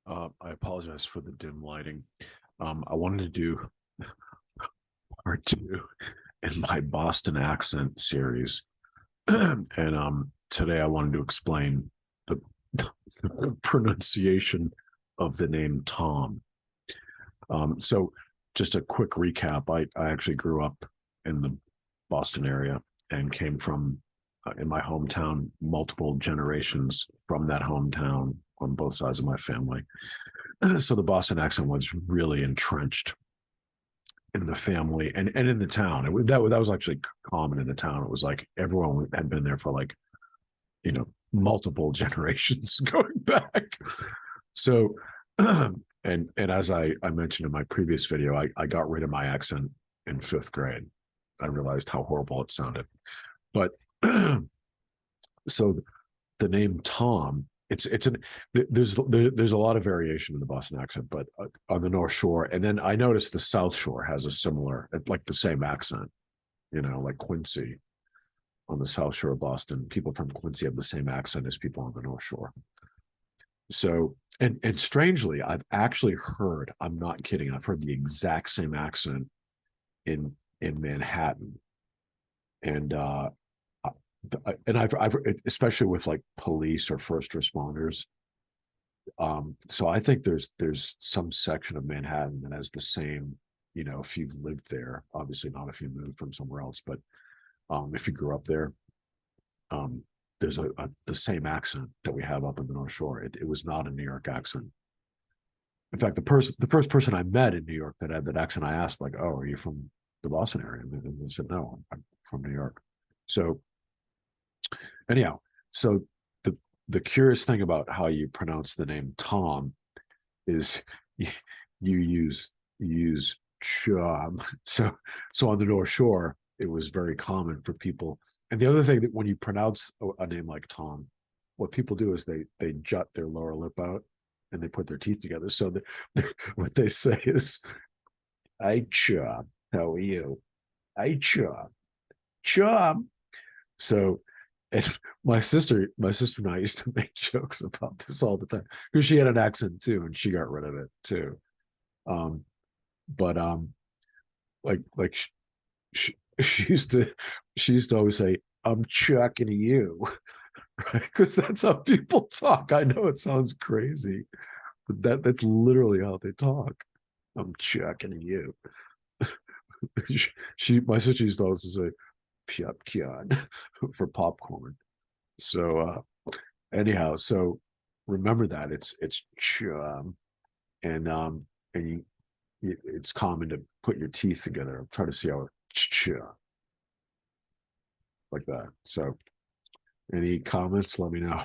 I apologize for the dim lighting. I wanted to do part two in my Boston accent series. And today I wanted to explain the, the pronunciation of the name Tom. So just a quick recap. I actually grew up in the Boston area and came from in my hometown, multiple generations from that hometown on both sides of my family. So the Boston accent was really entrenched in the family and in the town. That was actually common in the town. It was like everyone had been there for like, multiple generations going back. So, and as I mentioned in my previous video, I got rid of my accent in fifth grade. I realized how horrible it sounded. But so the name Tom, there's a lot of variation in the Boston accent, but on the North Shore, and then I noticed the South Shore has a similar, like the same accent, like Quincy on the South Shore of Boston. People from Quincy have the same accent as people on the North Shore. So, and strangely, I've actually heard, I'm not kidding, I've heard the exact same accent in Manhattan, and I've especially with like police or first responders. So I think there's some section of Manhattan that has the same, if you've lived there, obviously not if you moved from somewhere else, but if you grew up there, there's the same accent that we have up in the North Shore. It was not a New York accent. In fact, the first person I met in New York that had that accent, I asked like, "Oh, are you from the Boston area?" And they said, "No, I'm from New York." So anyhow, so the curious thing about how you pronounce the name Tom is you, you use job. So on the North Shore, it was very common for people. And the other thing that when you pronounce a name like Tom, what people do is they jut their lower lip out and they put their teeth together. So what they say is, "Hi, Chum. How are you? Hi, Chum. Chum." So, and my sister and I used to make jokes about this all the time because she had an accent too, and she got rid of it too. Um, but like she used to always say, "I'm chucking to you," right? Because that's how people talk. I know it sounds crazy, but that's literally how they talk. "I'm chucking to you." My sister used to always say "Pyupkion" for popcorn. So anyhow, so remember that it's chum, and it's common to put your teeth together. I'm trying to see how ch like that. So any comments? Let me know.